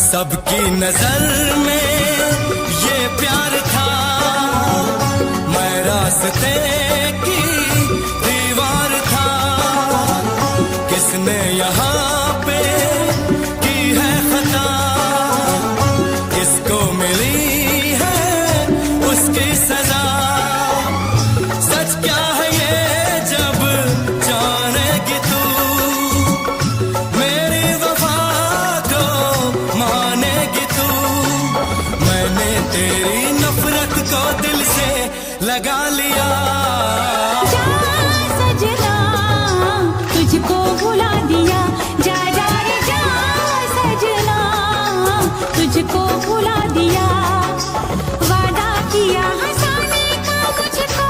सबकी नजर में ये प्यार था, मैं रास्ते की दीवार था। किसने यहाँ पे की है खता, किसको मिली है उसकी सजा। सच क्या है ये जब जानेगी तू, मेरी वफा को मानेगी तू। मैंने तेरी नफरत को दिल से लगा लिया। जा सजना तुझको भुला दिया, जा जा रे जा सजना तुझको भुला दिया। वादा किया हंसाने का मुझको,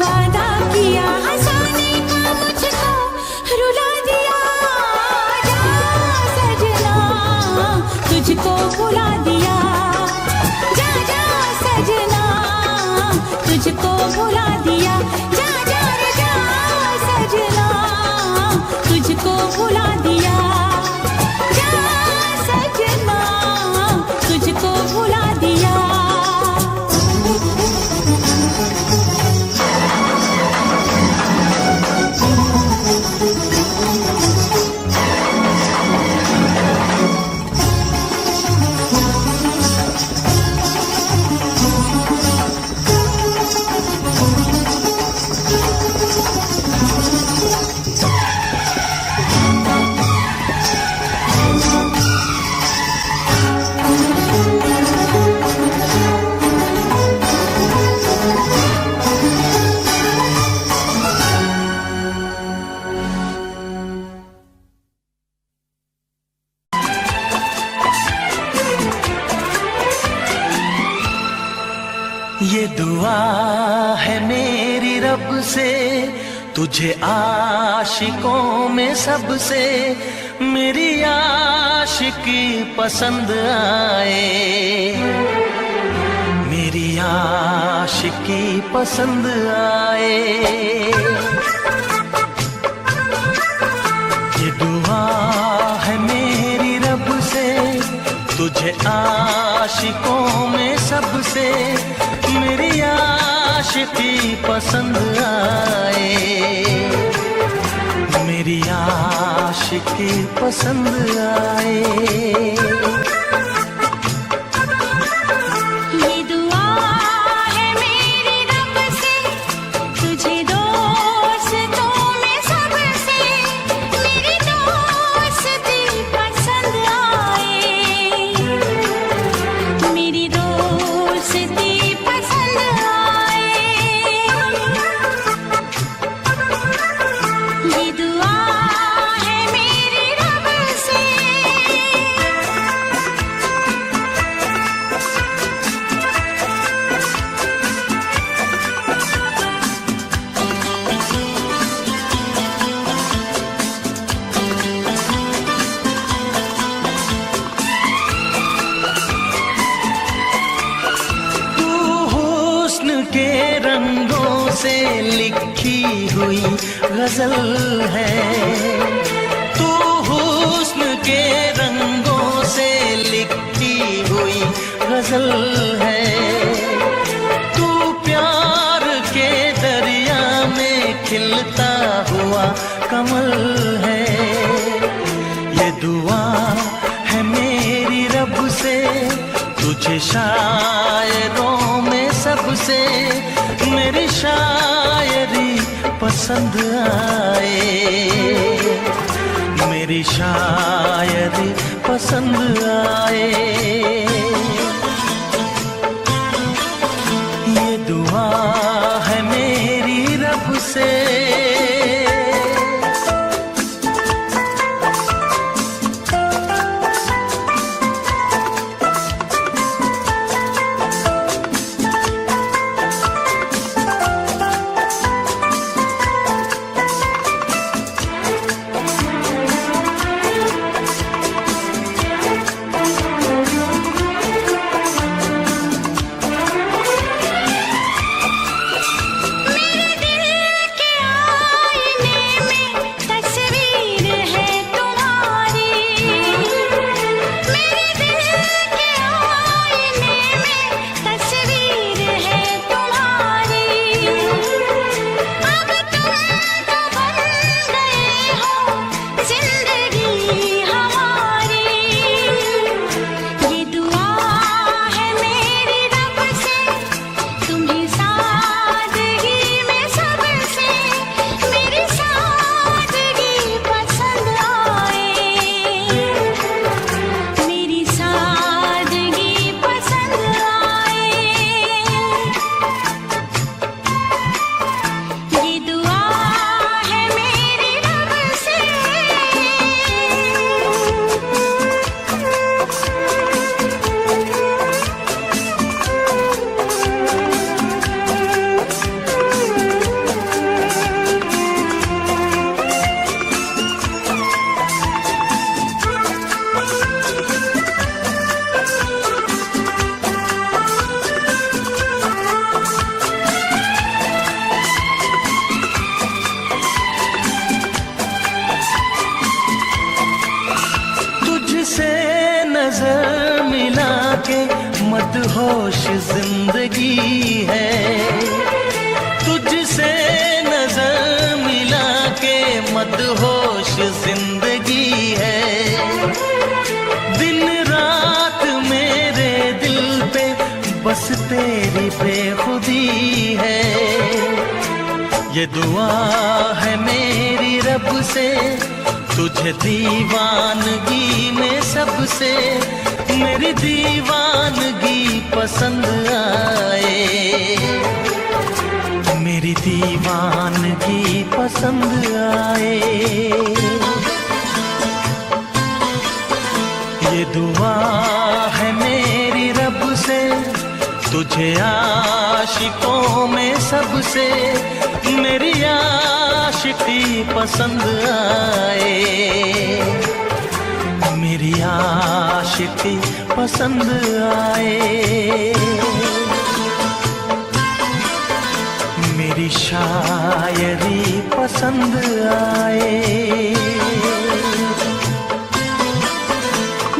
वादा किया हंसाने का मुझको रुला दिया। जा सजना तुझको भुला दिया, जा जा सजना तुझको भुला दिया। जा जा रे जा सजना तुझको भुला दिया, जा सजना तुझको भुला दिया। ये दुआ है मेरी रब से, तुझे आशिकों में सबसे मेरी आशिकी पसंद आए, मेरी आशिकी पसंद आए। ये दुआ है मेरी रब से, तुझे आशिकों में सबसे मेरी आशिकी पसंद आए, मेरी आशिकी पसंद आए। ये दुआ है मेरी रब से, तुझे दोस्तों में सबसे मेरी दोस्ती पसंद आए, मेरी दोस्ती पसंद आए। ये दुआ है मेरी रब से। तू हुस्न के रंगों से लिखी हुई गजल है, तू हुस्न के रंगों से लिखी हुई गजल है। तू प्यार के दरिया में खिलता हुआ कमल है। ये दुआ है मेरी रब से, तुझे शायरों में सबसे मेरी शायरी पसंद आए, मेरी शायरी पसंद आए। ये दुआ है मेरी रब से। नजर मिला के मदहोश जिंदगी है, तुझसे नजर मिला के मदहोश जिंदगी है। दिन रात मेरे दिल पे बस तेरी बेखुदी है। ये दुआ है मेरी रब से, तुझे दीवानगी में सबसे मेरी दीवानगी पसंद आए, मेरी दीवानगी पसंद आए। ये दुआ है मेरी रब से, तुझे आशिकों में सबसे मेरी आशिकी पसंद आए, मेरी आशिकी पसंद आए। मेरी शायरी पसंद आए,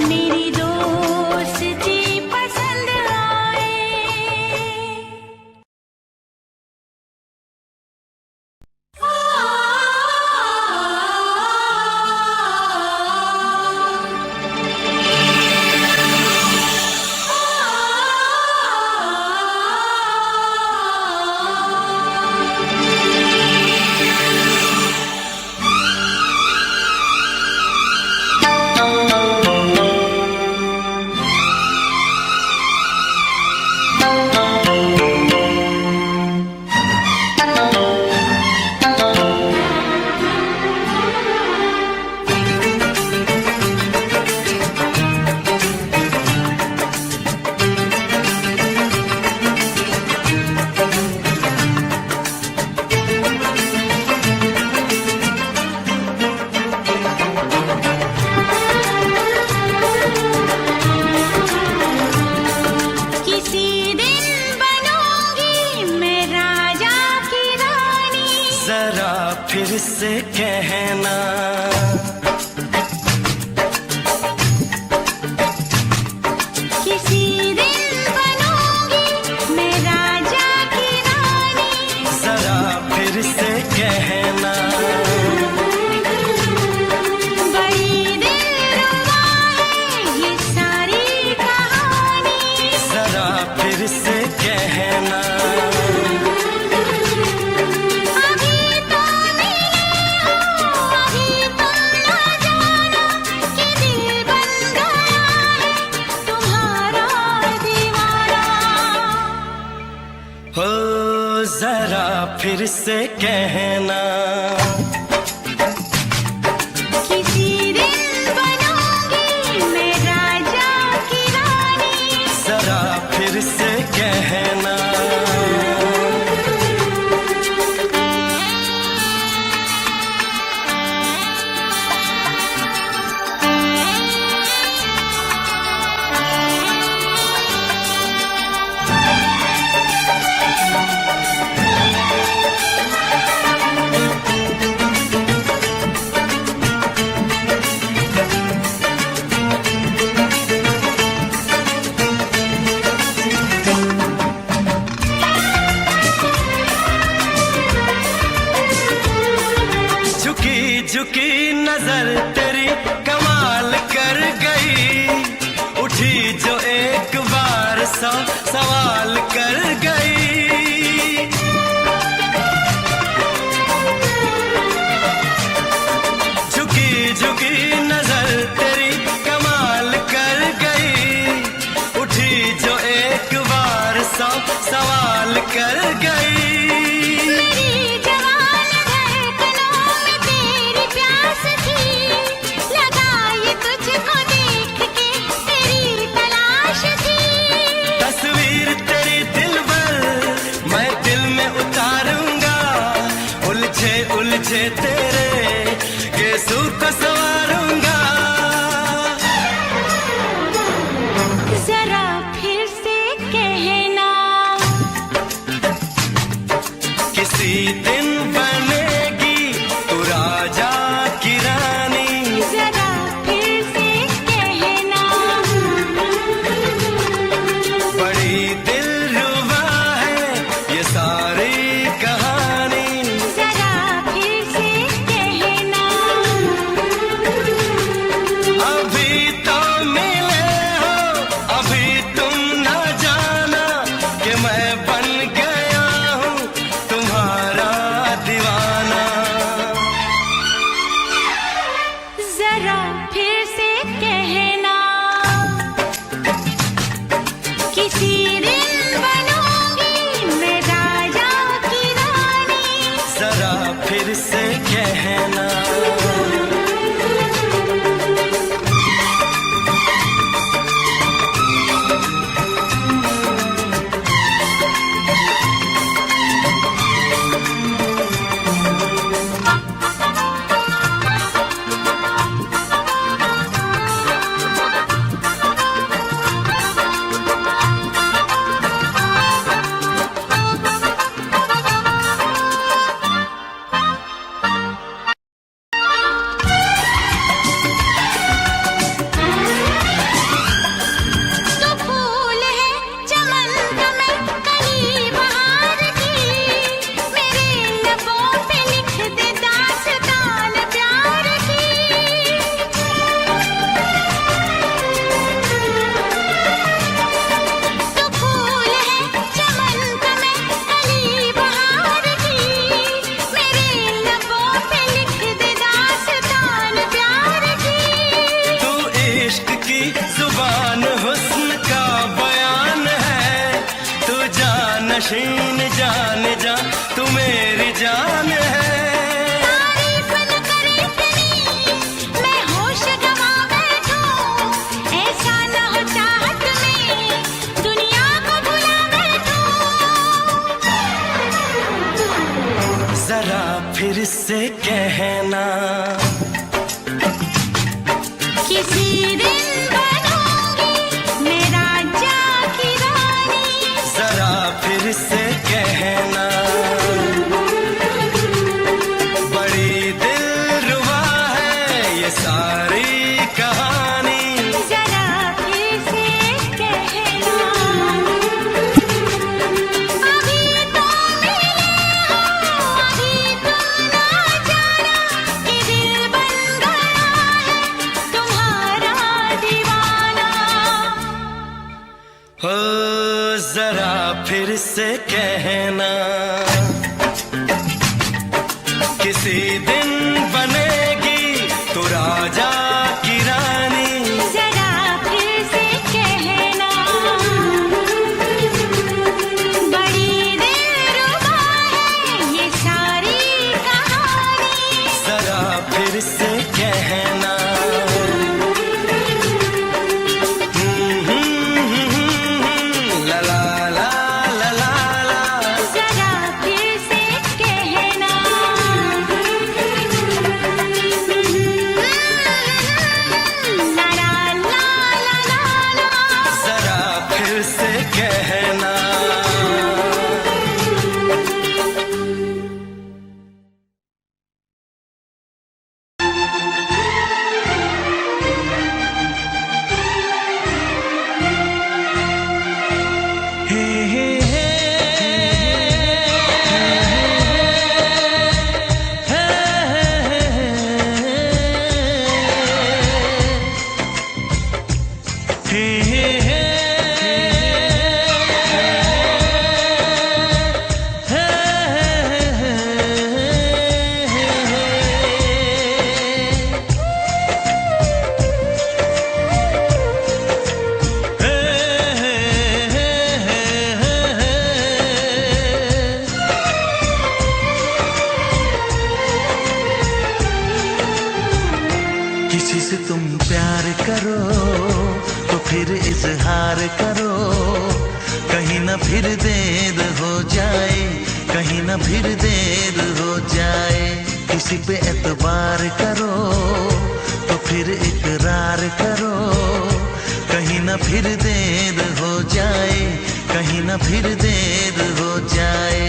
मेरी दोस्ती पसंद आए। फिर से कहना, किसी दिन बनूंगी मैं राजा की रानी। जरा फिर से कहना, बड़ी दिलरुबा है ये सारी कहानी। जरा फिर से कहना, जरा फिर से कहना, किसी दिन बनूंगी मैं राजा की रानी। जरा फिर से कहना, जुबान हुस्न का बयान है, तू जानशीन जान जा, तू मेरी जान है। तारीफ न करे तेरी मैं होश गवा बैठूं, ऐसा न हो चाहत में दुनिया को भुला बैठूं। जरा फिर से कहना, किसी दिन बनूंगी मैं राजा की रानी। जरा फिर से कहना, बड़ी दिलरुबा है ये सारी कहानी। जरा फिर से कहना, अभी तो मिले हो, अभी तुम ना जाना कि दिल बन गया है तुम्हारा दीवाना। हो जरा फिर से कहना, किसी दिन बनेगी तू राजा की रानी। जरा फिर से कहना, बड़ी दिलरुबा है ये सारी कहानी। जरा फिर से कहना, ला ला ला ला ला ला। जरा फिर से कहना, ला ला ला ला ला ला। जरा फिर से कहना। हे हे हे किसी से तुम प्यार करो तो फिर इजहार करो, कहीं ना फिर देर हो जाए, कहीं ना फिर देर हो जाए। किसी पे एतबार करो तो फिर इकरार करो, कहीं ना फिर देर हो जाए, कहीं ना फिर देर हो जाए।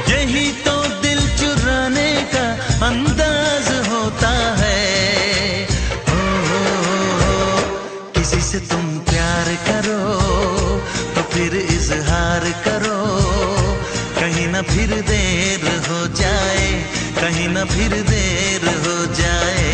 यही तो दिल चुराने का अंदाज होता है। किसी से तुम प्यार करो तो फिर इजहार करो, कहीं ना फिर देर हो जाए, कहीं ना फिर देर हो जाए।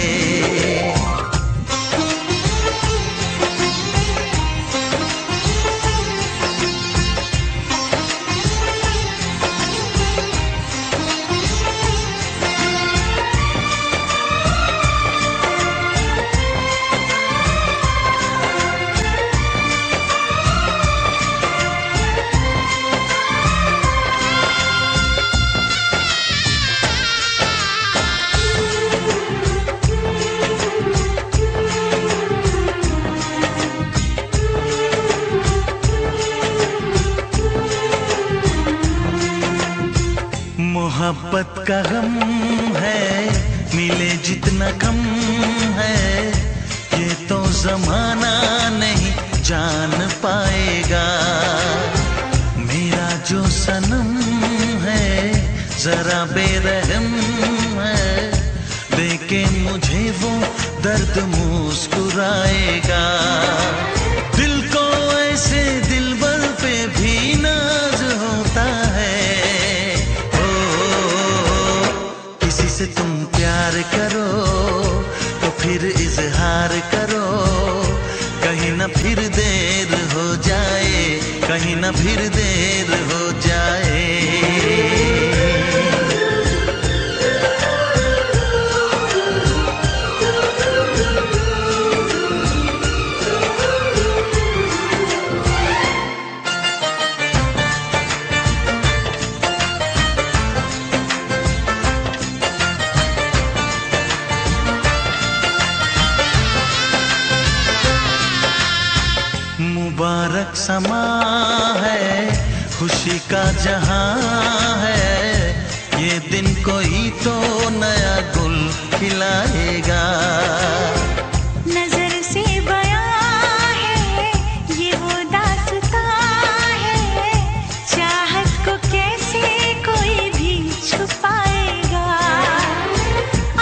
मोहब्बत का गम है, मिले जितना कम है, ये तो जमाना नहीं जान पाएगा। मेरा जो सनम है जरा बेरहम है, देखे मुझे वो दर्द मुस्कुराएगा। दिल को ऐसे दिलबर पे भी नाज होता है। किसी से तुम प्यार करो तो फिर इजहार करो, कहीं ना फिर देर हो जाए, कहीं ना फिर देर हो जाए। मुबारक समा है, खुशी का जहां है, ये दिन कोई तो नया गुल खिलाएगा। नजर से बयां है ये वो दास्तां है, चाहत को कैसे कोई भी छुपाएगा।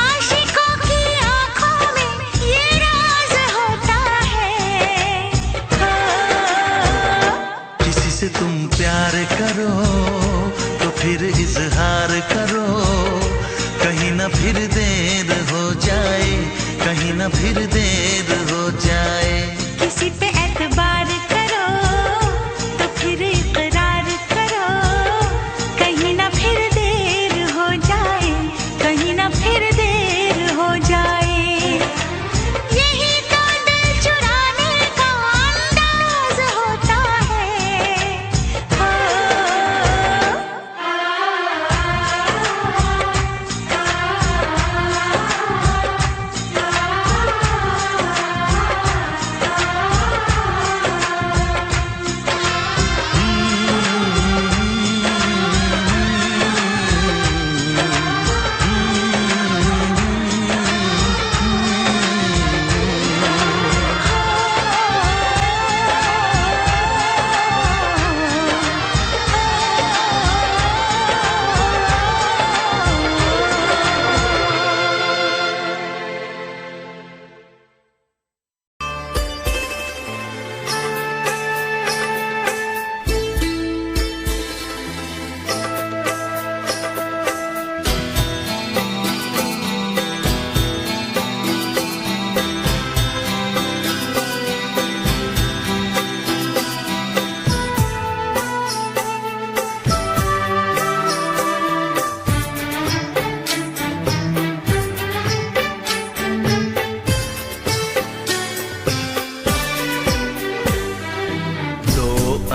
आशिकों की आंखों में ये राज होता है। किसी से तुम प्यार करो तो फिर इजहार करो, कहीं ना फिर देर हो जाए, कहीं ना फिर देर हो जाए। किसी पे एतबार करो तो फिर इकरार करो, कहीं ना फिर देर हो जाए, कहीं ना फिर देर हो जाए। यही तो दिल चुराने का अंदाज होता है। हो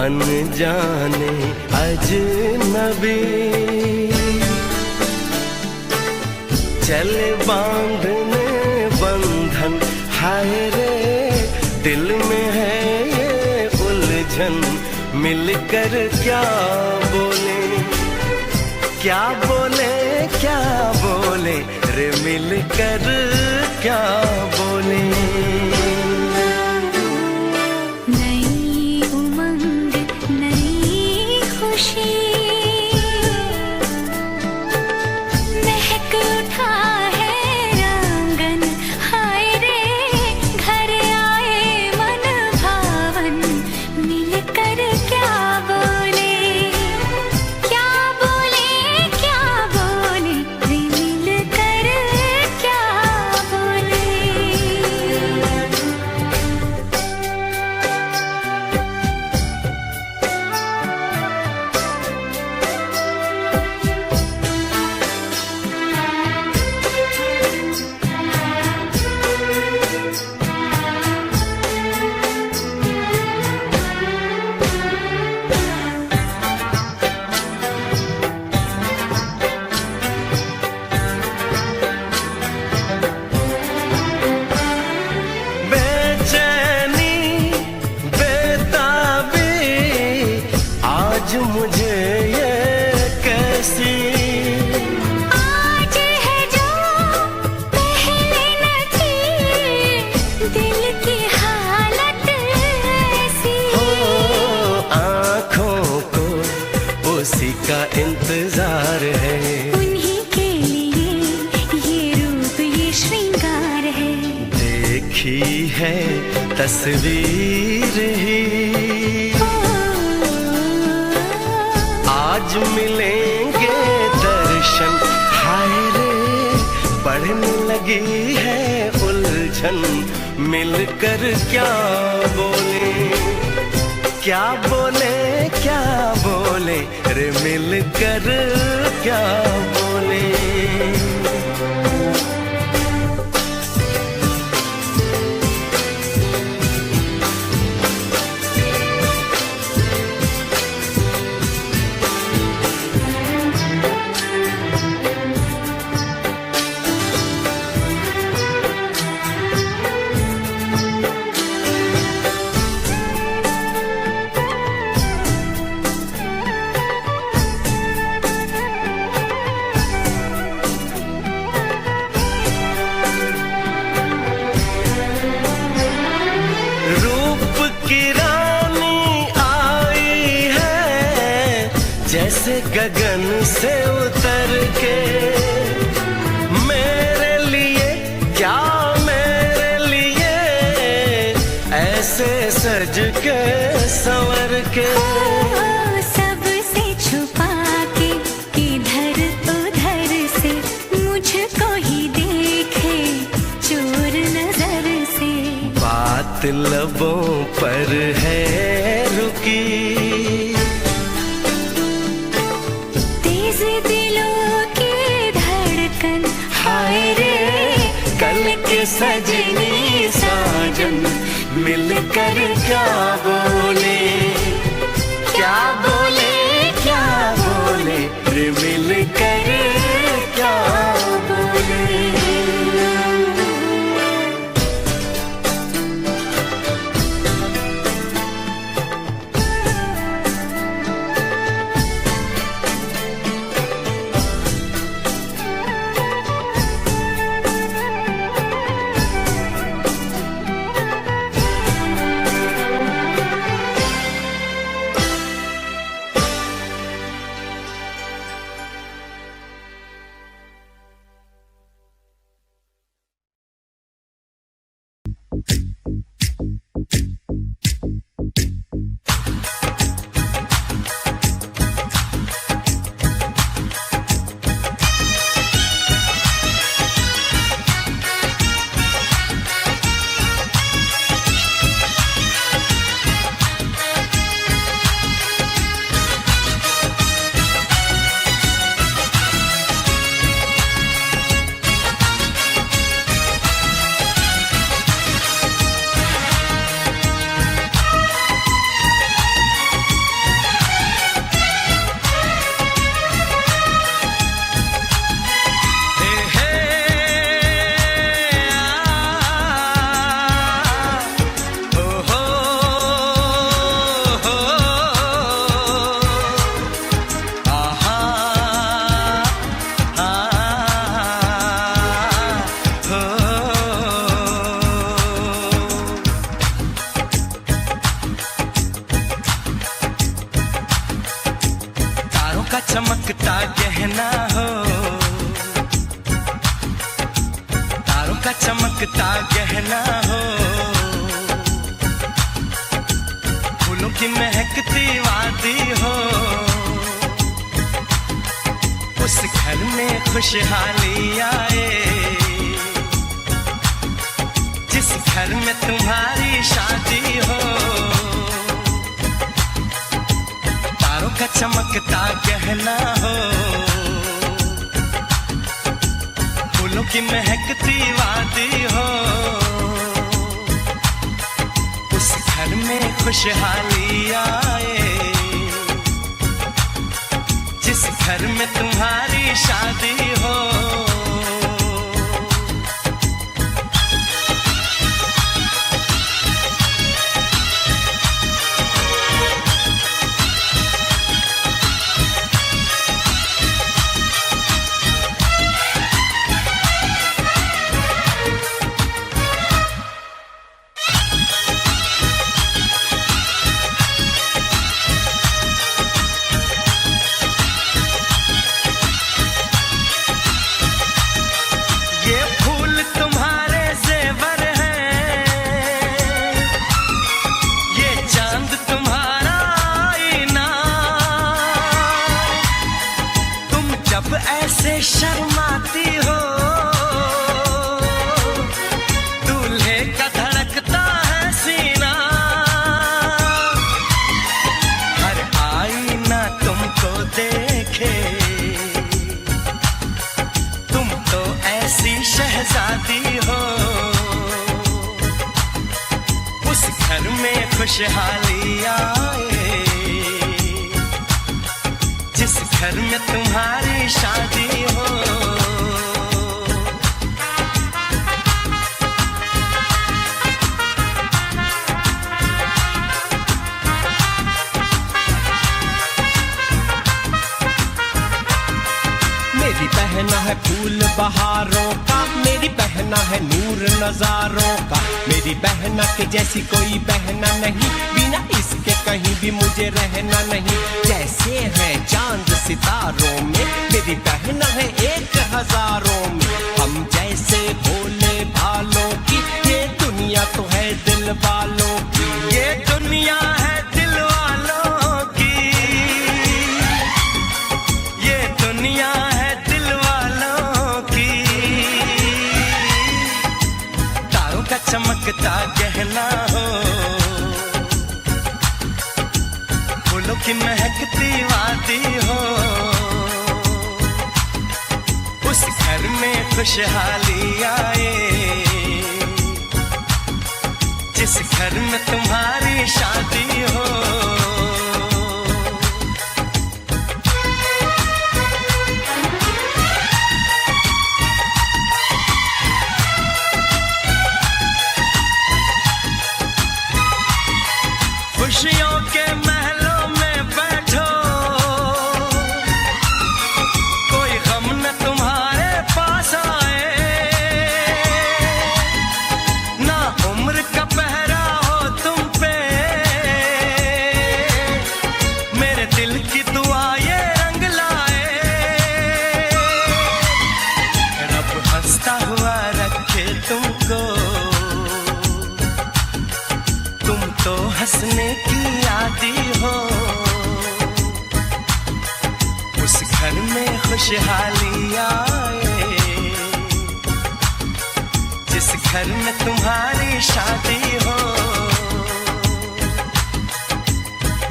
अनजाने अजनबी चले बांधने बंधन, हाय रे दिल में है ये उलझन। मिलकर क्या बोले, क्या बोले, क्या बोले रे, मिलकर क्या बोले। मुझे ये कैसी आज है जो पहले न थी, दिल की हालत ऐसी। हो आँखों को उसी का इंतजार है, उन्हीं के लिए ये रूप ये श्रृंगार है। देखी है तस्वीर ही आज मिलेंगे दर्शन, हाय रे बढ़ने लगी है उलझन। मिलकर क्या बोले, क्या बोले, क्या बोले रे, मिलकर क्या बोले। गगन से उतर के मेरे लिए, क्या मेरे लिए ऐसे सज के संवर के। सबसे छुपा के इधर उधर से मुझको ही देखे चोर नजर से। बात लबों पर है रुकी, तेज दिलों की धड़कन, हाय रे कल के सजनी साजन मिलकर क्या बोले, क्या बोले, क्या बोले रे मिलकर क्या बोले। चमकता गहना हो, तारों का चमकता गहना हो, फूलों की महकती वादी हो, उस घर में खुशहाली आए जिस घर में तुम्हारी शादी हो। तारों का चमकता गहना हो, फूलों की महकती वादी हो, उस घर में खुशहाली आए जिस घर में तुम्हारी शादी हो। ऐसे शर्माती हो, दूल्हे का धड़कता है सीना, हर आईना तुमको देखे, तुम तो ऐसी शहजादी हो, उस घर में खुशहाली आए जिस घर में तुम्हारी शादी हो। मेरी बहना है फूल बहारों का, मेरी बहना है नूर नजारों का, मेरी बहना के जैसी कोई बहना नहीं, बिना इसके कहीं भी मुझे रहना नहीं। जैसे है चांद सितारों में, मेरी बहन है 1000 में। हम जैसे भोले भालों की, ये दुनिया तो है दिल वालों की। ये दुनिया है दिल वालों की, ये दुनिया है दिल वालों की। तारों का चमकता गहना हो, फूलों की महकती वादी हो। उस घर में खुशहाली आए, जिस घर में तुम्हारी शादी हो। खुशियों के महलों में बैठो, कोई गम न तुम्हारे पास आए। ना उम्र का पहरा हो तुम पे, मेरे दिल की दुआ ये रंग लाए। रब हंसता हुआ रखे तुमको, तुम तो हंसने की आदी हो। उस घर में खुशहाली आए, जिस घर में तुम्हारी शादी हो।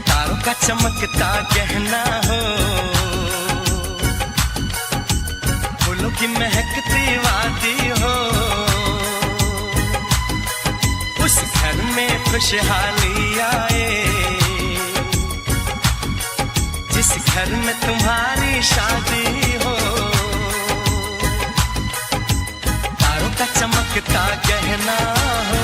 तारों का चमकता गहना हो, फूलों की महकती वादी हो। उस घर में खुशहाली आए, जिस घर में तुम्हारी शादी हो। तारों का चमकता गहना हो,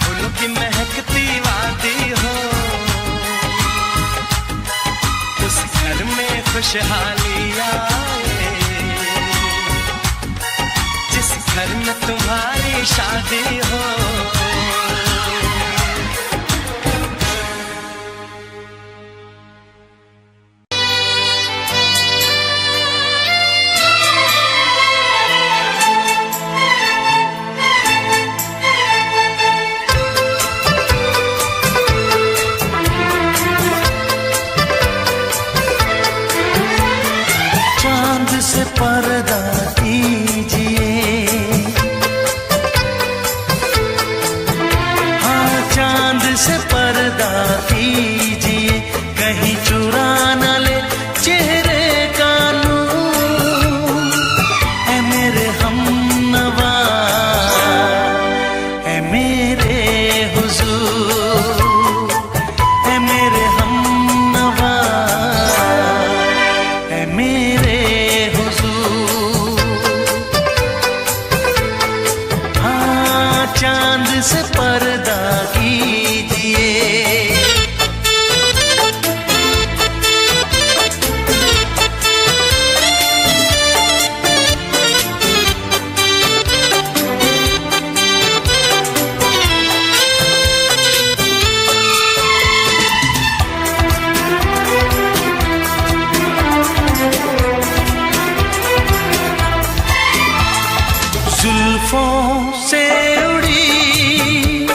फूलों की महकती वादी हो। उस घर में खुशहाली आए, जिस घर में तुम्हारी शादी हो। चांद से पर्दा कीजिए, हाँ चांद से पर्दा कीजिए। कहीं चुरा न ले चेहरे का नूर। ऐ मेरे हमनवा, ऐ मेरे हुजूर, ऐ मेरे हमनवा, ऐ मेरे हुजूर। हाँ चांद से पर्दा कीजिए। जुल्फों से उड़ी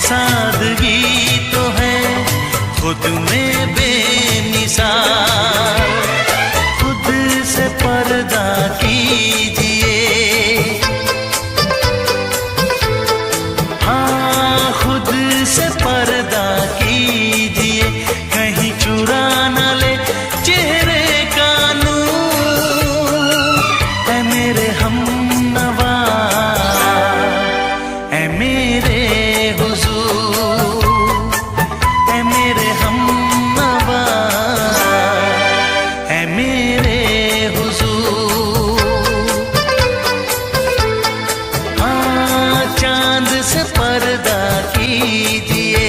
सादगी तो है खुद में बेमिसाल। खुद से पर्दा कीजिए, हाँ खुद से पर्दा कीजिए, कहीं चुरा न ले चेहरे का नूर। ऐ मेरे हमनवा, ऐ मेरे हुजूर, ऐ मेरे हमनवा, ऐ मेरे हुजूर। हाँ चांद से पर्दा कीजिए,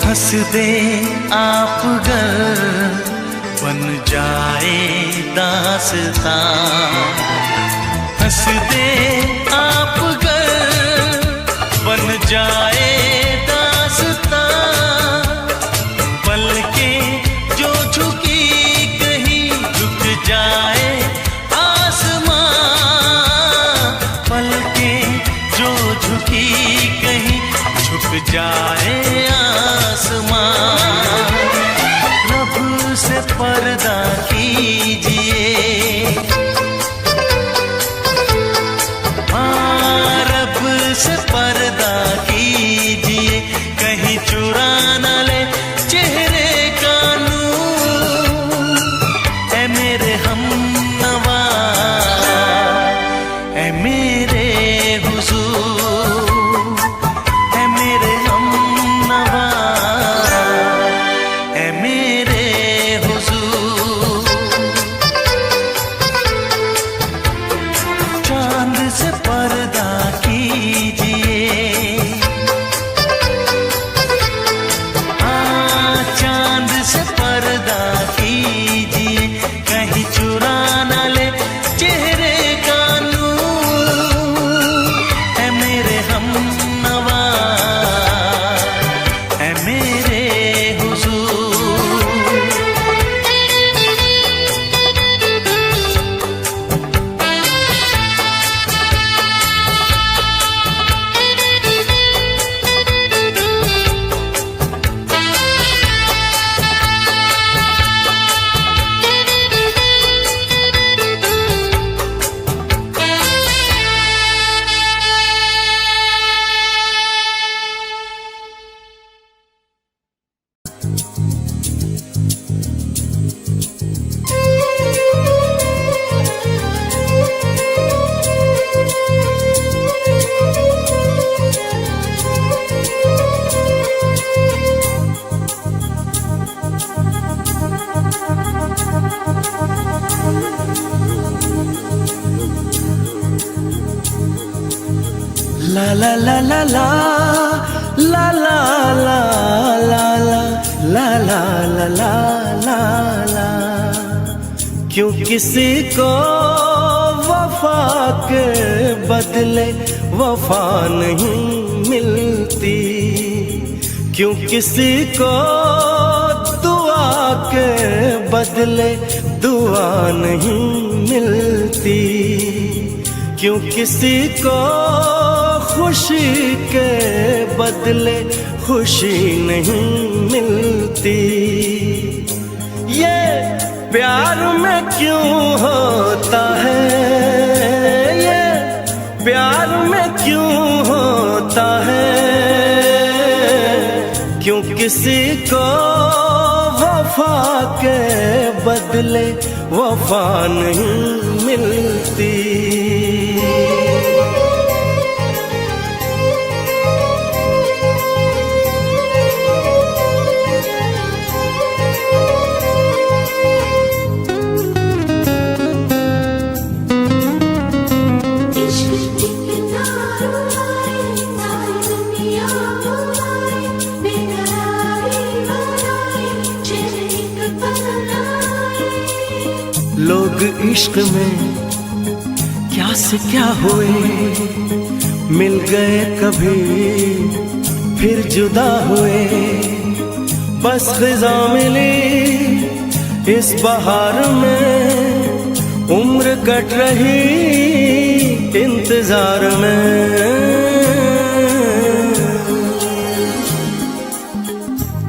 हंस दे आप गर बन जाए दास्तां। हंस दे आप गर बन जाए दास्तां। पलकें जो झुकी कहीं झुक जाए आसमां। पलकें जो झुकी कहीं झुक जाए आसमां। रब से पर्दा कीजिए, हाँ रब से पर्दा कीजिए, कहीं चुरा न ले चेहरे का नूर। ऐ मेरे हमनवा, ऐ मेरे हुजूर, ऐ मेरे हमनवा, ऐ मेरे हुजूर। चांद से पर्दा कीजिए, हाँ चांद से पर्दा कीजिए, कहीं चुरा न ले चेहरे का नूर। ऐ मेरे हमनवा, ऐ मेरे हुजूर। ला ला ला ला ला ला ला ला ला ला ला ला ला ला ला। क्यों किसी को वफा के बदले वफा नहीं मिलती। क्यों किसी को दुआ के बदले दुआ नहीं मिलती। क्यों किसी को खुशी के बदले खुशी नहीं मिलती। ये प्यार में क्यों होता है, ये प्यार में क्यों होता है। क्यों किसी को वफा के बदले वफा नहीं मिलती। लोग इश्क में क्या से क्या हुए, मिल गए कभी फिर जुदा हुए। बस खिज़ा मिली इस बहार में, उम्र कट रही इंतजार में।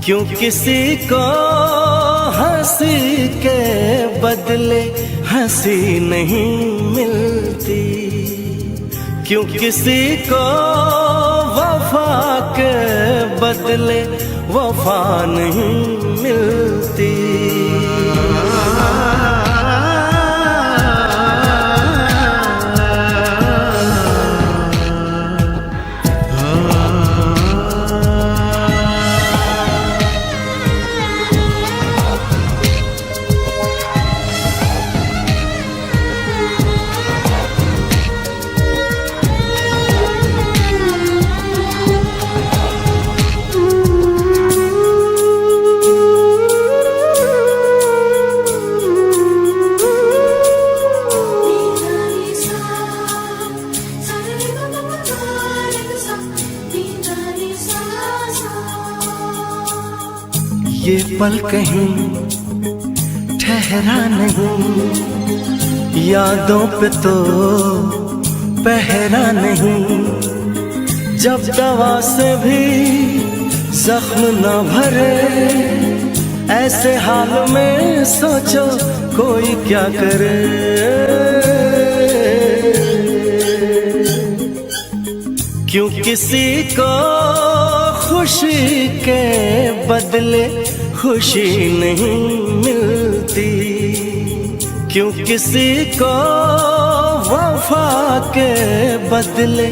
क्यों किसी को हंसी के बदले हंसी नहीं मिलती, क्यों किसी को वफा के बदले वफा नहीं मिलती। ये पल कहीं ठहरा नहीं, यादों पे तो पहरा नहीं। जब दवा से भी जख्म न भरे, ऐसे हाल में सोचो कोई क्या करे। क्यों किसी को खुशी के बदले खुशी नहीं मिलती, क्यों किसी को वफा के बदले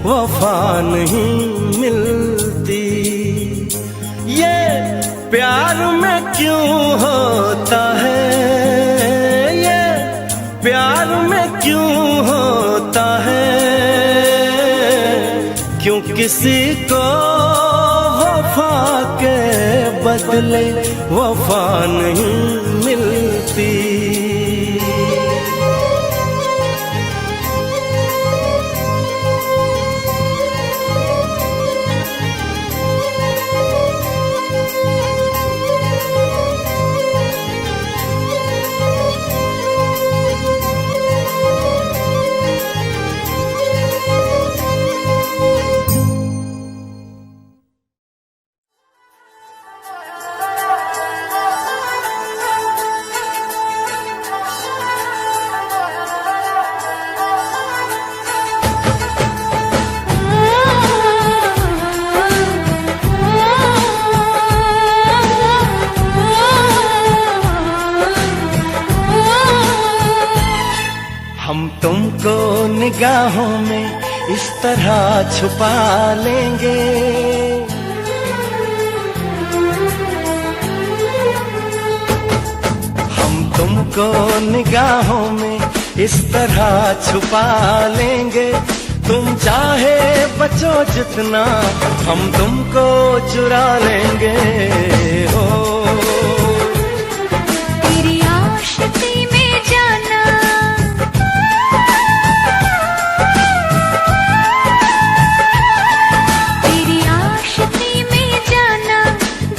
वफा नहीं मिलती। ये प्यार में क्यों होता है, ये प्यार में क्यों होता है। क्यों किसी को वफा के बदले वफा नहीं मिलती। हम तुमको निगाहों में इस तरह छुपा लेंगे, हम तुमको निगाहों में इस तरह छुपा लेंगे। तुम चाहे बचो जितना, हम तुमको चुरा लेंगे। हो तेरी आशिकी में जाना, तेरी आशिकी में जाना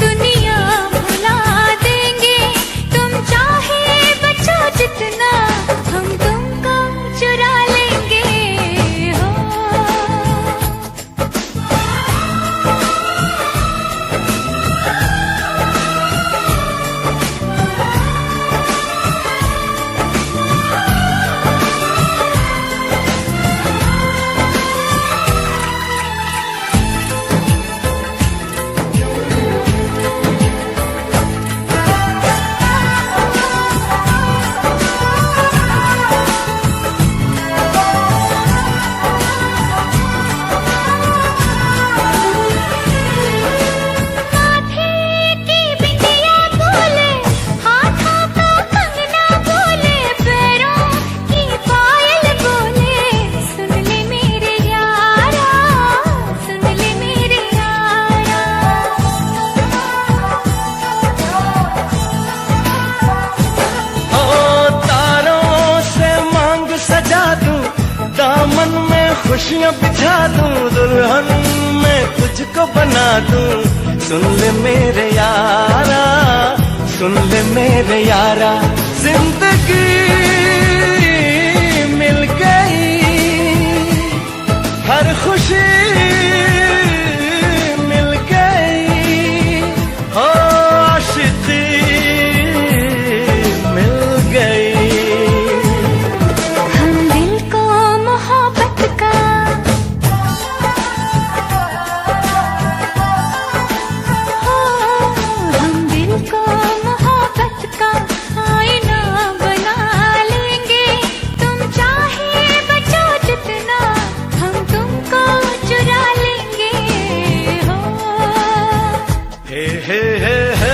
दुनिया भुला देंगे। तुम चाहे बचो जितना, हम तुमको चुरा लेंगे। हो खुशियाँ बिछा दूं दुल्हन मैं तुझको बना दूं। सुन ले मेरे यारा, सुन ले मेरे यारा, जिंदगी मिल गई, हर खुशी मिल गई, हो आशिकी मिल गई। हम दिल को मोहब्बत का हम दिल को मोहब्बत का आईना बना लेंगे। तुम चाहे बचो जितना हम तुमको चुरा लेंगे। हो हे हे हे हे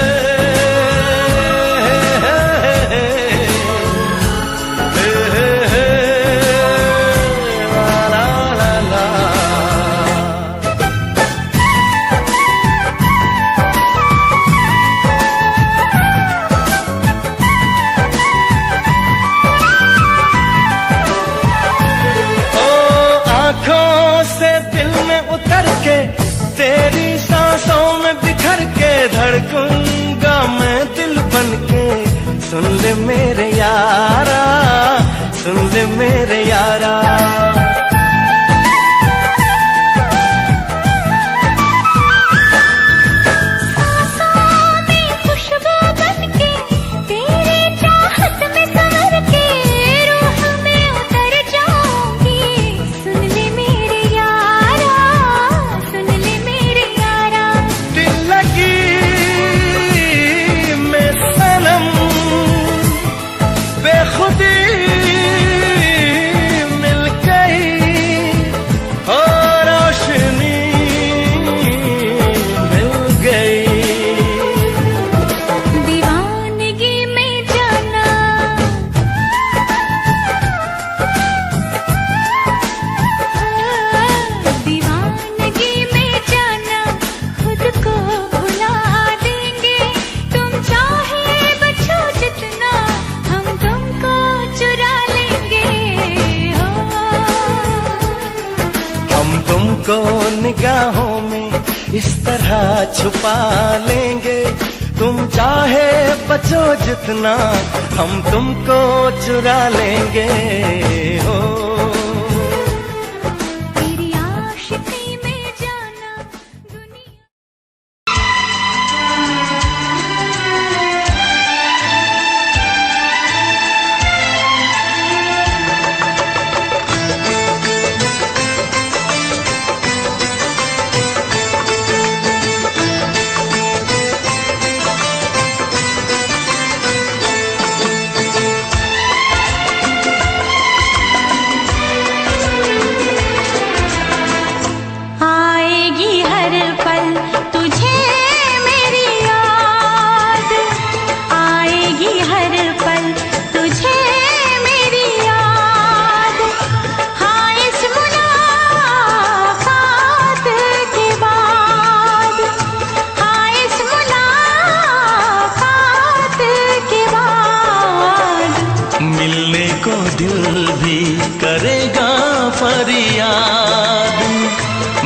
तेरी सांसों में बिखर के धड़कूंगा मैं दिल बन के। सुन ले मेरे यारा, सुन ले मेरे यारा, खुशबू बन के तेरी चाहत में संवर के रूह में उतर जाऊंगी। सुन ले मेरे यारा, सुन ले मेरे यारा, दिल लगी मैं सनम बेखुदी मिल गई, हो रोशनी मिल गई। दीवानगी में जाना दीवानगी में जाना खुद को भुला देंगे। तुम चाहे बचो जितना हम तुमको चुरा लेंगे। हो हम तुमको निगाहों में इस तरह छुपा लेंगे। तुम चाहे बचो जितना हम तुमको चुरा लेंगे। हो तेरी आशिकी में जाना दुनिया आएगी हर पल तुझे मेरी याद। आएगी हर पल तुझे मेरी याद। हाँ इस मुलाकात के बाद, हाँ इस मुलाकात के बाद मिलने को दिल भी करेगा फरियाद,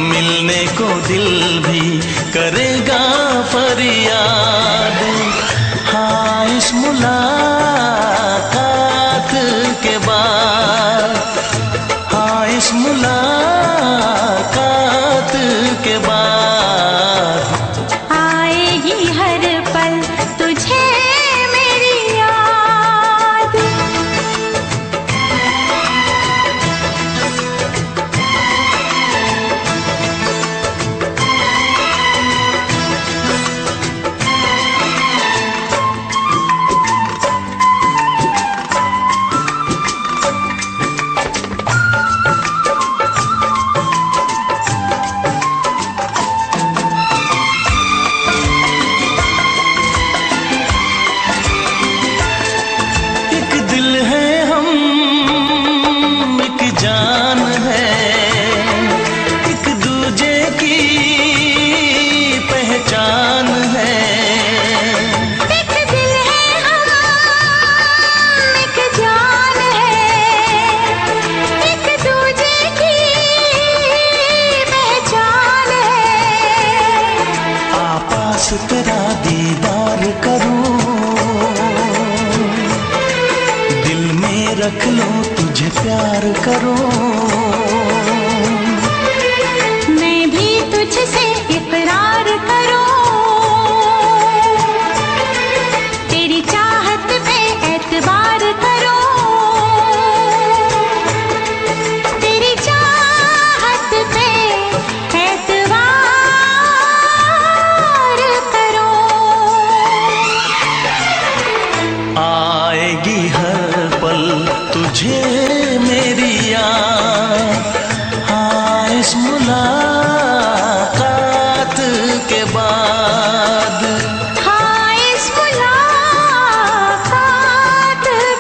मिलने को दिल भी करेगा फरियाद। हाँ इस मुलाकात के बाद, हाँ इस मुलाकात के बाद आएगी हर पल तुझे मेरी याद। मुझे प्यार करो, मैं भी तुझसे इकरार करो, तेरी चाहत पे एतबार करो, तेरी चाहत पे एतबार करो। आएगी हर पल तुझे मेरी याद, हाँ इस मुलाकात के बाद, हाँ इस मुलाकात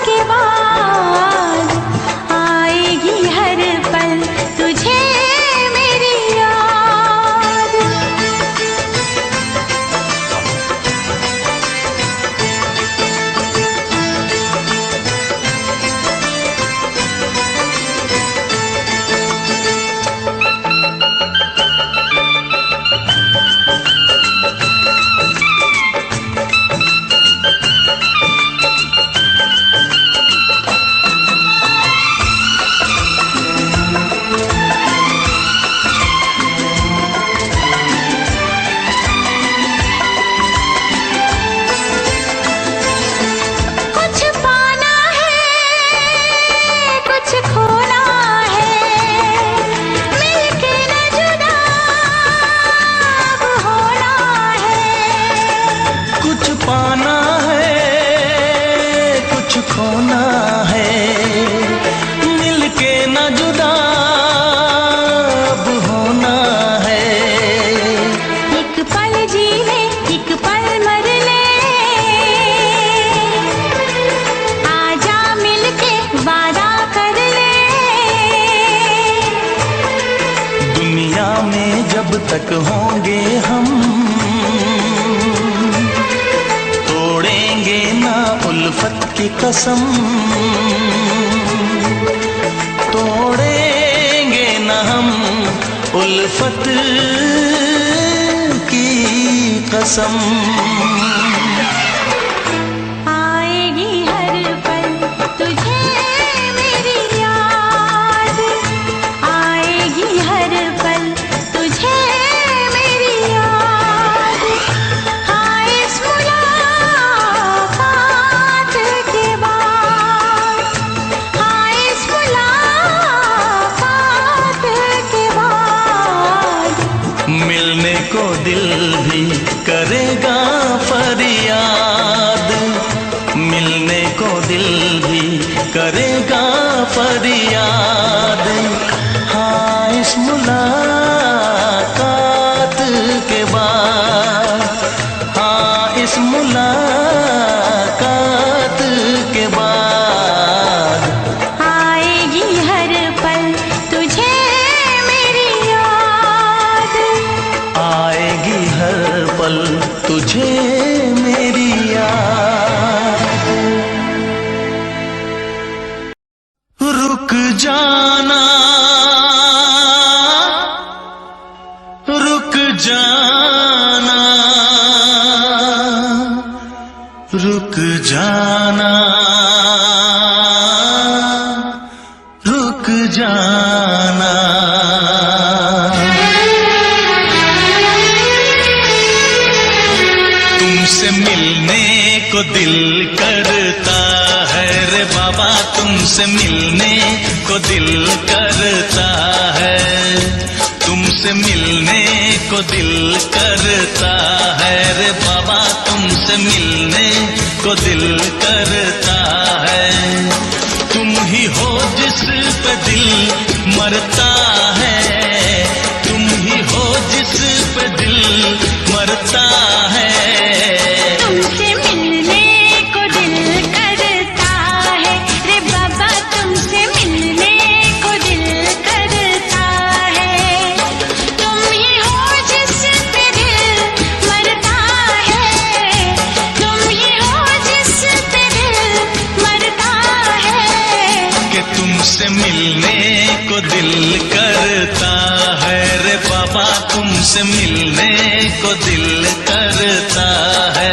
के बाद आएगी हर पल तुझे मेरी याद। कुछ पाना है, कुछ खोना है, मिलके न जुदा अब होना है। कुछ पाना है कुछ खोना है, मिलके न जुदा अब होना है। एक पल जी ले, एक पल मर ले, आजा मिलके वादा कर ले। दुनिया में जब तक होंगे हम, तोड़ेंगे ना उल्फत की कसम, तोड़ेंगे ना हम उल्फत की कसम। आएगी हर पल तुझे मेरी याद, आएगी हर पल तुझे मेरी याद, हाँ इस मुलाकात के बाद, हाँ इस मुलाकात के बाद मिलने को दिल भी करेगा फरियाद, मिलने को दिल भी करेगा फरियाद, हाँ इस मुलाकात के बाद, हाँ इस मुलाकात के बाद आएगी हर पल तुझे मेरी याद, आएगी हर पल तुझे मेरी याद। रुक जाना, रुक जाना, रुक जाना, रुक जाना। तुमसे मिलने को दिल करता है रे बाबा, तुमसे मिलने को दिल करता है, तुमसे मिलने को दिल करता है रे बाबा, तुमसे मिलने को दिल करता है। तुम ही हो जिस पे दिल मरता है, तुम ही हो जिस पे दिल मरता है। तुमसे मिलने को दिल करता है रे बाबा, तुमसे मिलने को दिल करता है। तुम ही हो जिस पे दिल मरता है, तुम ही हो जिस पे दिल मरता है। कि तुमसे मिलने को दिल करता है रे बाबा, तुमसे मिलने को दिल करता है।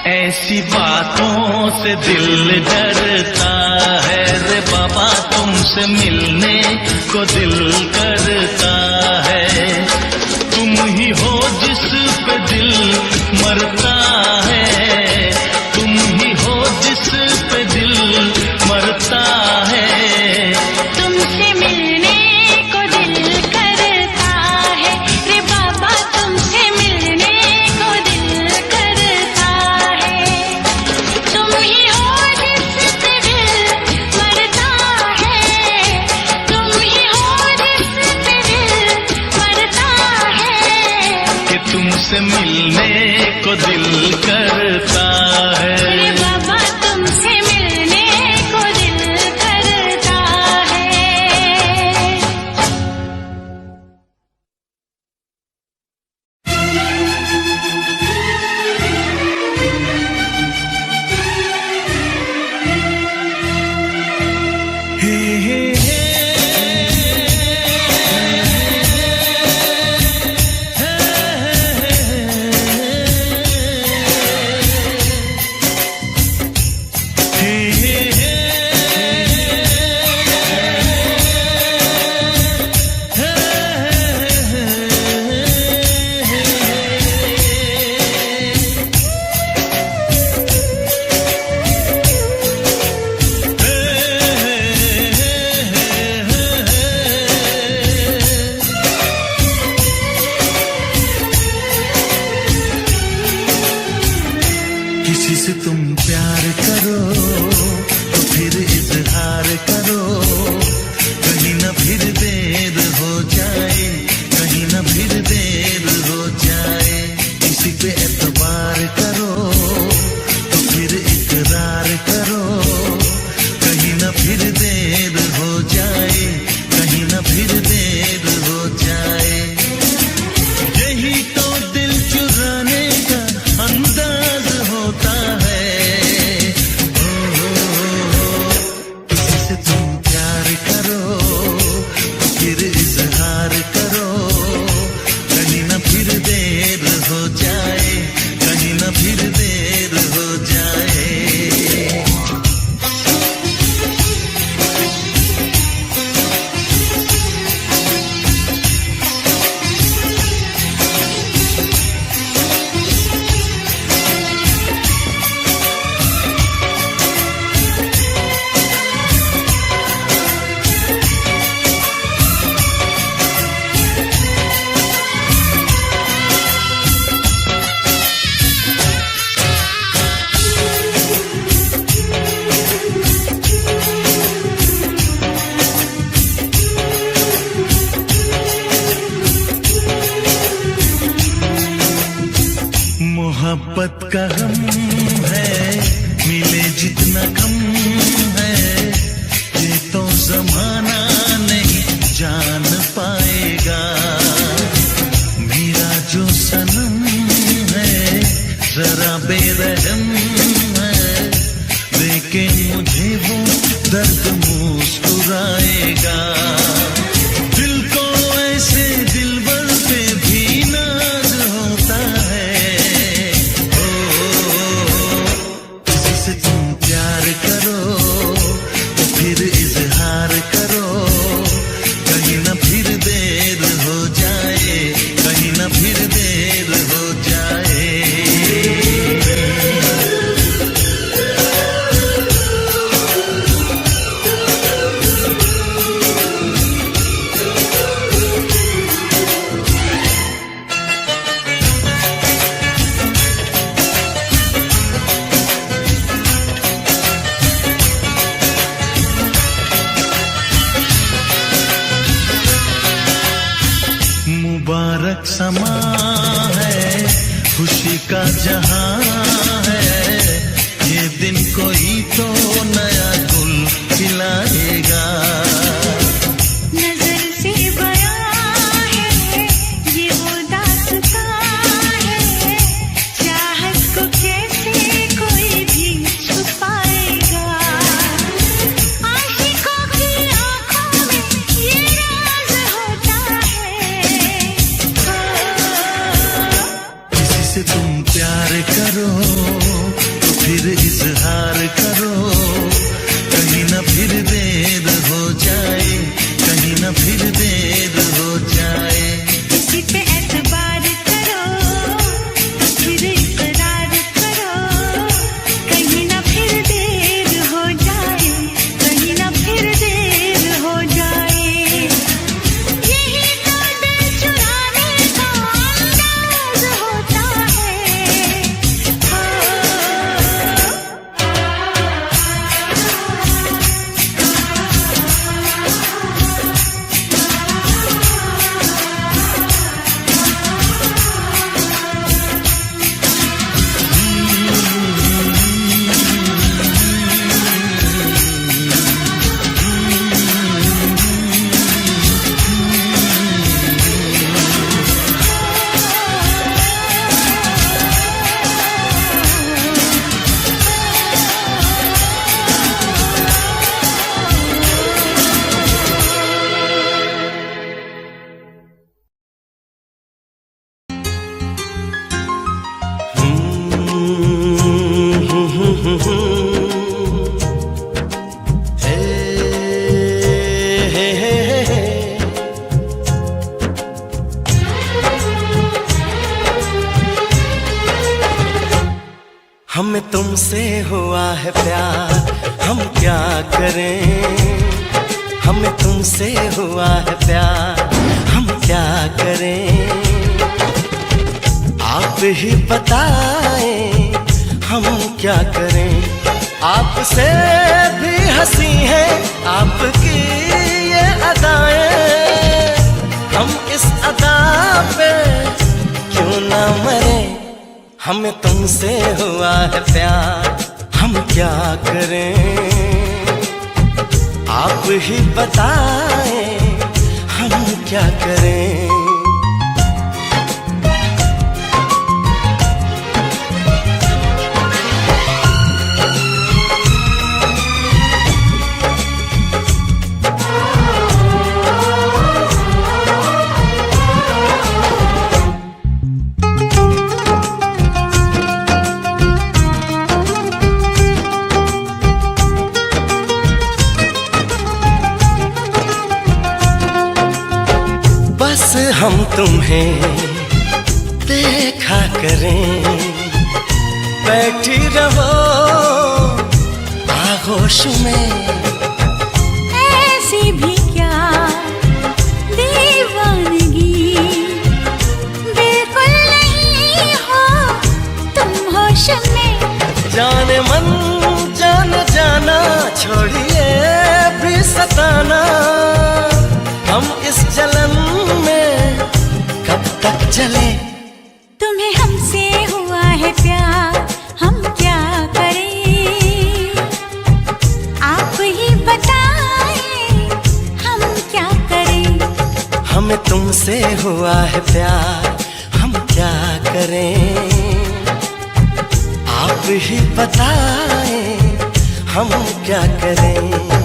ऐसी बातों से दिल डरता है रे बाबा, तुमसे मिलने को दिल करता है। तुम ही हो जिस पे दिल मरता है, तुम ही हो जिस पे दिल मरता है। तुमसे मिलने को दिल करता है रे बाबा, तुमसे मिलने को दिल करता है। तुम ही हो जिस पे दिल मरता है, तुम ही हो जिस पे दिल मरता है। कि तुमसे मिलने को दिल करता है रे बाबा, तुमसे मिलने को दिल करता है। किसी से तुम प्यार करो तो फिर इजहार करो, कहीं ना फिर देर हो जाए, कहीं ना फिर देर हो जाए। किसी पे एतबार करो तो फिर इकरार करो, कहीं ना फिर देर हो जाए, कहीं ना फिर देर हो जाए। यही तो दिल चुराने का अंदाज होता है। किसी से तुम प्यार करो तो फिर इजहार करो, कहीं ना फिर देर हो जाए, कहीं ना फिर देर हो जाए। मोहब्बत का गम है, मिले जितना कम है, ये तो जमाना नहीं जान पाएगा। मेरा जो सनम है जरा बेरहम है, देखे मुझे वो दर्द मुस्कुराएगा। दिल को ऐसे दिलबर पे भी नाज होता है। किसी से तुम प्यार करो तो फिर इजहार करो, कहीं ना फिर देर हो जाए, कहीं ना फिर देर हो जाए। हमें तुमसे हुआ है प्यार, हम क्या करें। हमें तुमसे हुआ है प्यार, हम क्या करें। आप ही बताएं हम क्या करें। आपसे भी हंसी है आपकी ये अदाएं, हम इस अदा पे क्यों ना मरे। हमें तुमसे हुआ है प्यार, हम क्या करें। आप ही बताएं हम क्या करें। बस हम तुम्हें देखा करें, बैठी रहो आगोश में। ऐसी भी क्या दीवानगी, बिल्कुल नहीं हो तुम होश में। जाने मन जाने जाना, छोड़िए भी सताना। हम इस जलन में कब तक जले। तुम्हें हमसे हुआ है प्यार, हम क्या करें। आप ही बताएं हम क्या करें। हमें तुमसे हुआ है प्यार, हम क्या करें। आप ही बताएं हम क्या करें।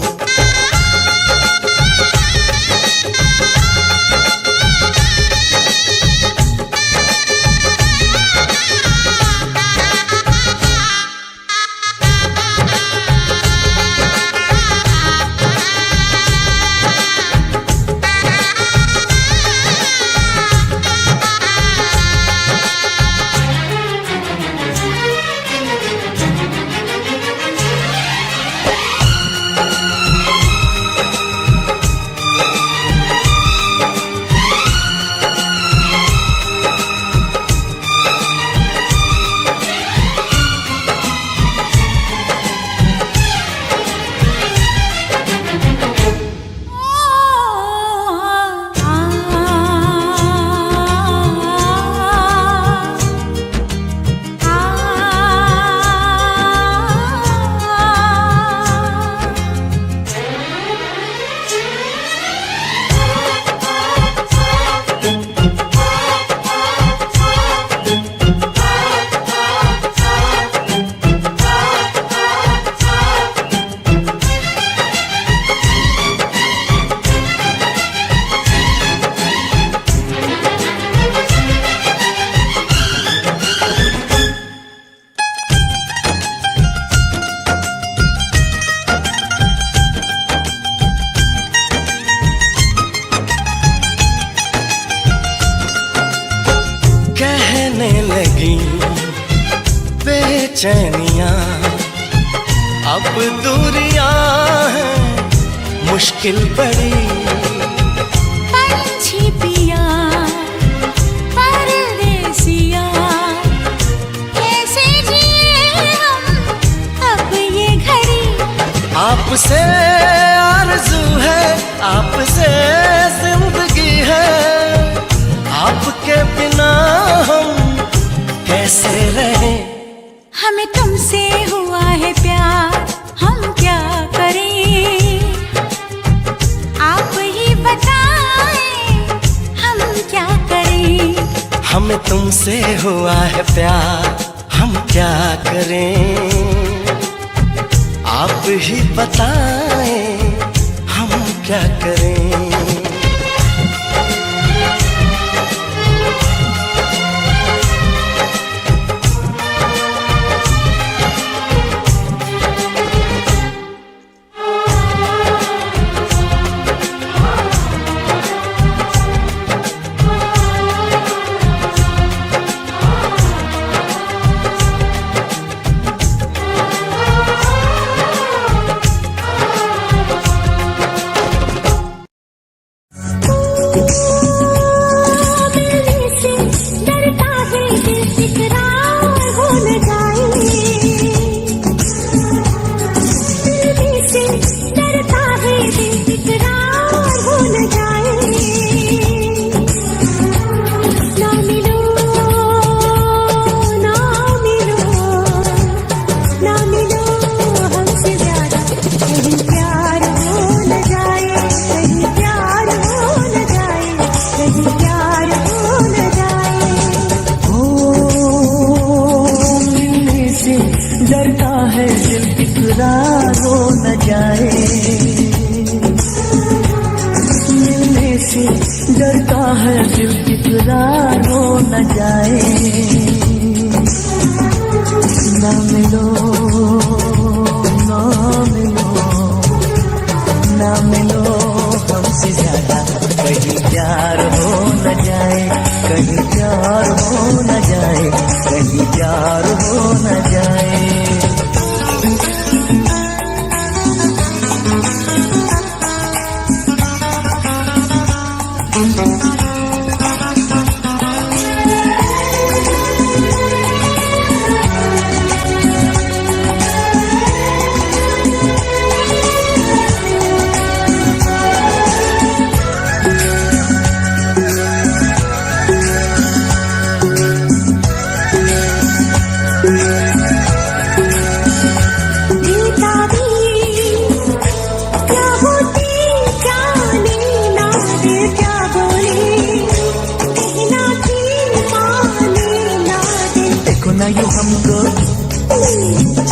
लगी बेचैनियां, अब दूरियां हैं मुश्किल बड़ी। पंछी पिया परदेसिया, कैसे जिए हम अब ये घड़ी। आपसे आरज़ू है, आपसे जिंदगी है, आपके बिना हम कैसे रहें। हमें तुमसे हुआ है प्यार, हम क्या करें। आप ही बताएं हम क्या करें। हमें तुमसे हुआ है प्यार, हम क्या करें। आप ही बताएं हम क्या करें। से डरता है दिल इकरार हो न जाए, मिलने से डरता है दिल इकरार हो न जाए। ना मिलो ना मिलो ना मिलो हमसे ज्यादा, कहीं प्यार हो न जाए, कहीं प्यार हो न जाए, कहीं प्यार हो न जाए।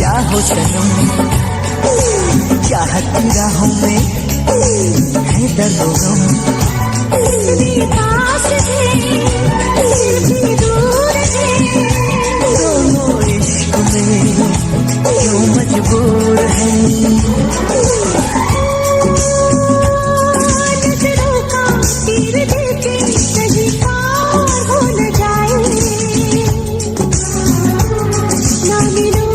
चाहो सनम चाहत की राहों में है दर्द गम, पास है भी दूर है, दोनों इश्क में क्यों मजबूर है। नजरों का तीर देके कहीं पार हो न जाए, ना मिलो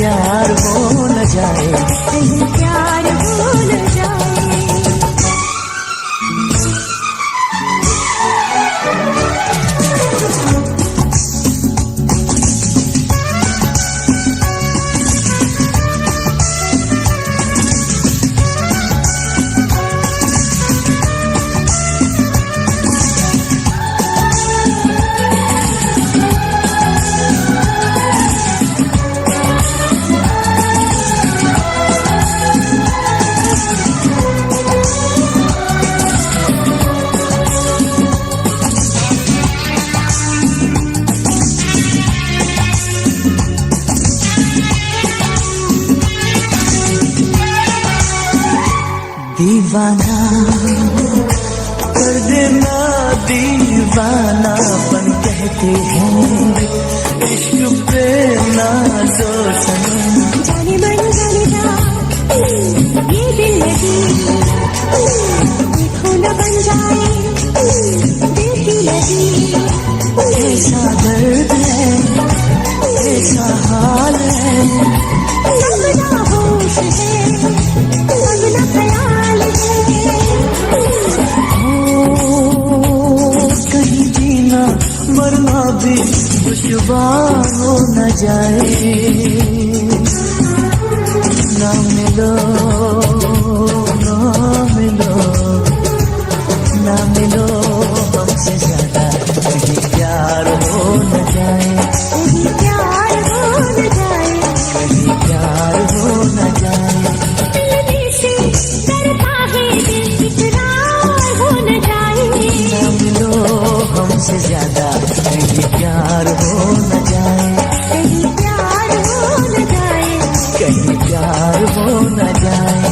प्यार हो न जाए, कहीं प्यार हो न जाए। दीवाना कर देना दीवानापन कहते हैं, इश्क पे ना तो सनम। जाने मन जाने जा ये दिल लगी, देखो न बन जाए देखी लगी। ऐसा दर्द है ऐसा हाल है, सब ना होश है सब ना ख्याल है। कहीं जीना मरना भी दुश्वार हो न जाए, ना मिलो ना मिलो ना मिलो हमसे ज्यादा, कहीं प्यार हो न जाए, कहीं प्यार हो न जाए, कहीं प्यार हो न जाए। मिलने से डरता है दिल इकरार हो न जाए, ना मिलो हमसे ज्यादा, कहीं प्यार हो न जाए, कहीं प्यार हो न जाए, कहीं प्यार हो न जाए।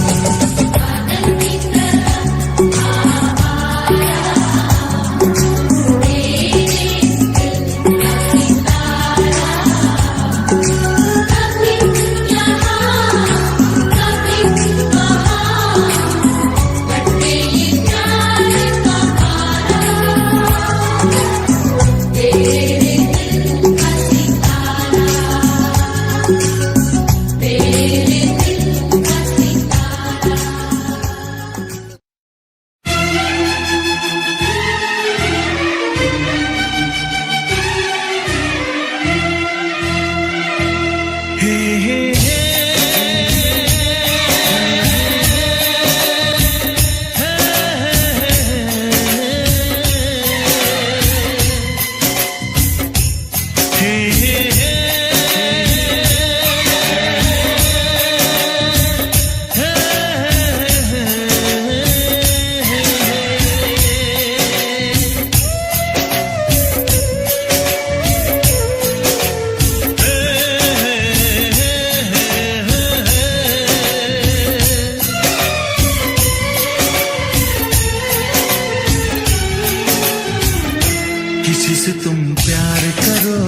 किसी से तुम प्यार करो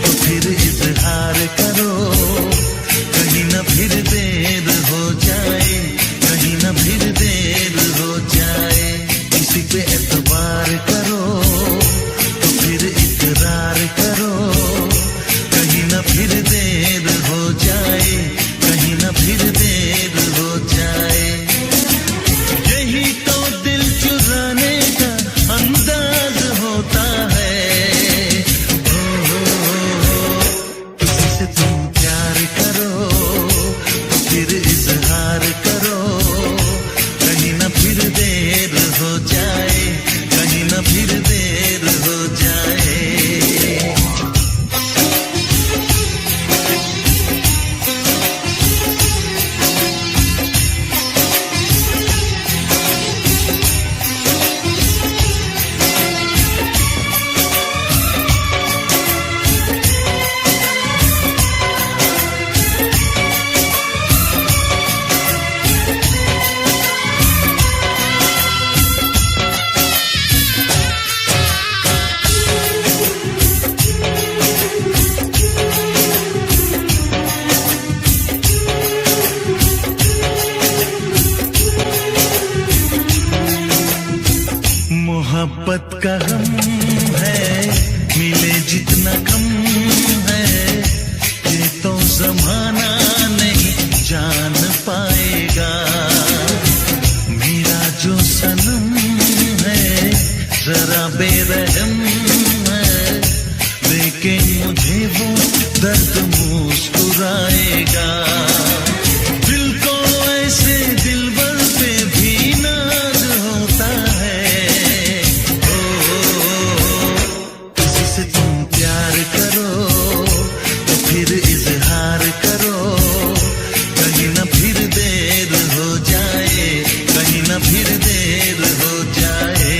तो फिर इजहार करो, कहीं ना फिर देर हो जाए, कहीं ना फिर देर हो जाए। किसी पे एतबार करो तो फिर इकरार करो, कहीं ना फिर देर हो जाए, कहीं ना फिर देर हो जाए। यही तो दिल चुराने का अंदाज होता है। किसी से तुम प्यार करो तो फिर इजहार करो, कहीं ना फिर देर हो जाए, कहीं ना फिर देर हो जाए। मोहब्बत का गम है, मिले जितना कम है, ये तो जमाना नहीं जान पाएगा। मेरा जो सनम है जरा बेरहम है, देखे मुझे वो दर्द मुस्कुराएगा। दिल को ऐसे दिलबर पे भी नाज होता है। किसी से तुम प्यार करो तो फिर इजहार करो, कहीं ना फिर देर हो जाए, कहीं ना फिर देर हो जाए।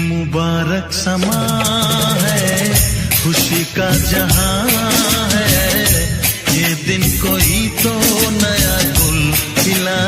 मुबारक समा है, खुशी का जहां है, ये दिन कोई तो नया गुल खिला